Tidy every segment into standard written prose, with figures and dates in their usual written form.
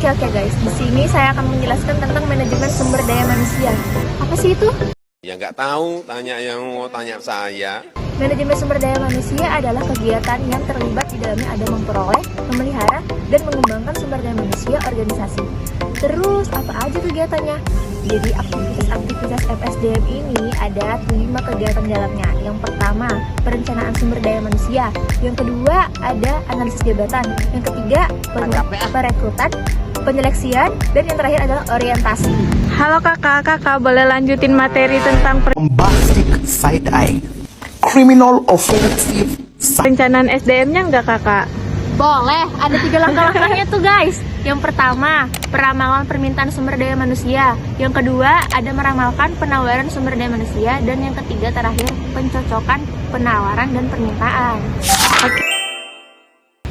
Oke guys, di sini saya akan menjelaskan tentang manajemen sumber daya manusia. Apa sih itu? Ya nggak tahu, tanya yang mau tanya saya. Manajemen sumber daya manusia adalah kegiatan yang terlibat di dalamnya ada memperoleh, memelihara, dan mengembangkan sumber daya manusia organisasi. Terus apa aja kegiatannya? Jadi aktivitas MSDM ini ada 5 kegiatan dalamnya. Yang pertama, perencanaan sumber daya manusia. Yang kedua, ada analisis jabatan. Yang ketiga, perekrutan, penyeleksian, dan yang terakhir adalah orientasi. Halo kakak boleh lanjutin materi tentang Bombastic side eye, criminal offensive perencanaan SDM-nya nggak kakak? Boleh, ada 3 langkah-langkahnya tuh guys. Yang pertama, peramalan permintaan sumber daya manusia. Yang kedua, ada meramalkan penawaran sumber daya manusia. Dan yang ketiga terakhir, pencocokan penawaran dan permintaan.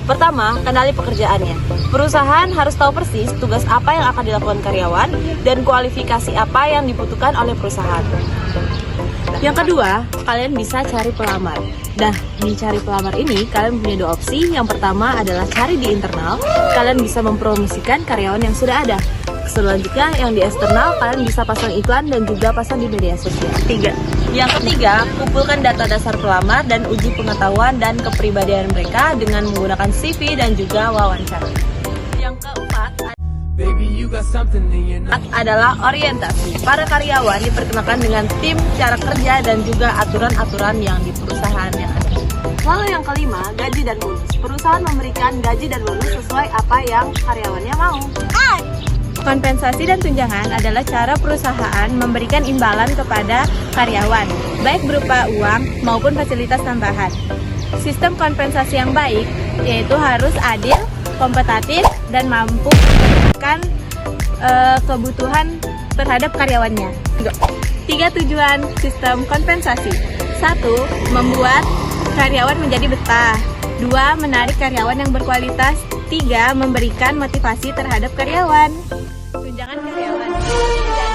Pertama, kenali pekerjaannya. Perusahaan harus tahu persis tugas apa yang akan dilakukan karyawan dan kualifikasi apa yang dibutuhkan oleh perusahaan. Yang kedua, kalian bisa cari pelamar. Nah, di cari pelamar ini kalian punya 2 opsi. Yang pertama adalah cari di internal. Kalian bisa mempromosikan karyawan yang sudah ada. Selanjutnya, yang di eksternal kalian bisa pasang iklan dan juga pasang di media sosial. Yang ketiga, kumpulkan data dasar pelamar dan uji pengetahuan dan kepribadian mereka dengan menggunakan CV dan juga wawancara. Yang keempat adalah orientasi. Para karyawan diperkenalkan dengan tim, cara kerja, dan juga aturan-aturan yang di perusahaan yang ada. Lalu yang kelima, gaji dan bonus. Perusahaan memberikan gaji dan bonus sesuai apa yang karyawannya mau. Kompensasi dan tunjangan adalah cara perusahaan memberikan imbalan kepada karyawan, baik berupa uang maupun fasilitas tambahan. Sistem kompensasi yang baik yaitu harus adil, kompetitif, dan mampu memenuhi kebutuhan terhadap karyawannya. 3 tujuan sistem kompensasi. 1. Membuat karyawan menjadi betah. 2. Menarik karyawan yang berkualitas. 3. Memberikan motivasi terhadap karyawan. Tunjangan karyawan.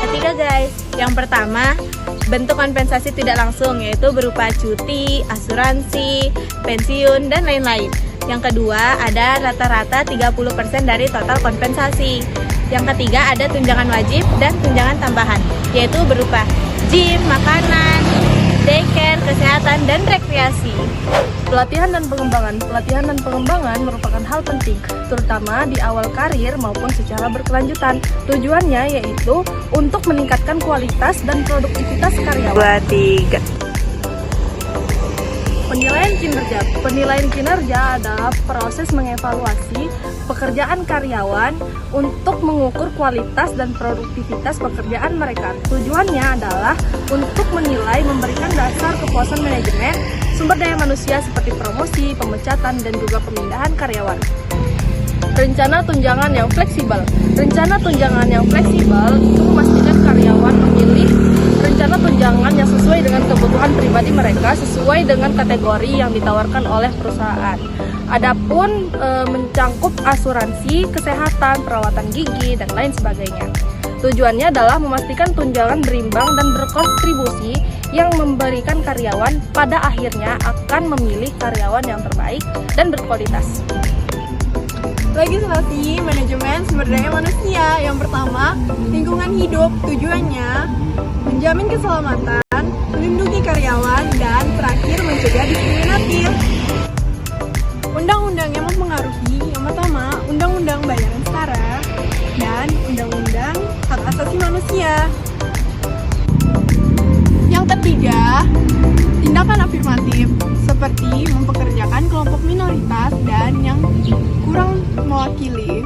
Ketiga guys, yang pertama bentuk kompensasi tidak langsung yaitu berupa cuti, asuransi, pensiun, dan lain-lain. Yang kedua ada rata-rata 30% dari total kompensasi. Yang ketiga ada tunjangan wajib dan tunjangan tambahan yaitu berupa gym, makanan, daycare, kesehatan, dan rekreasi. Pelatihan dan pengembangan merupakan hal penting, terutama di awal karir maupun secara berkelanjutan. Tujuannya yaitu untuk meningkatkan kualitas dan produktivitas karyawan. 2, 3. Penilaian kinerja adalah proses mengevaluasi pekerjaan karyawan untuk mengukur kualitas dan produktivitas pekerjaan mereka. Tujuannya adalah untuk menilai, memberikan dasar kepuasan manajemen sumber daya manusia seperti promosi, pemecatan, dan juga pemindahan karyawan. Rencana tunjangan yang fleksibel. Rencana tunjangan yang fleksibel itu memastikan karyawan memilih rencana tunjangan yang sesuai dengan kebutuhan pribadi mereka, sesuai dengan kategori yang ditawarkan oleh perusahaan. Adapun mencangkup asuransi, kesehatan, perawatan gigi, dan lain sebagainya. Tujuannya adalah memastikan tunjangan berimbang dan berkontribusi yang memberikan karyawan pada akhirnya akan memilih karyawan yang terbaik dan berkualitas. Legislasi manajemen sumber daya manusia. Yang pertama, lingkungan hidup. Tujuannya menjamin keselamatan, melindungi karyawan, dan terakhir mencegah diskriminatif. Undang-undang yang mempengaruhi. Yang pertama, Undang-Undang Bayaran Setara dan Undang-Undang Hak Asasi Manusia. Yang ketiga, tindakan afirmatif seperti mempekerjakan kelompok minoritas dan yang kurang mewakili.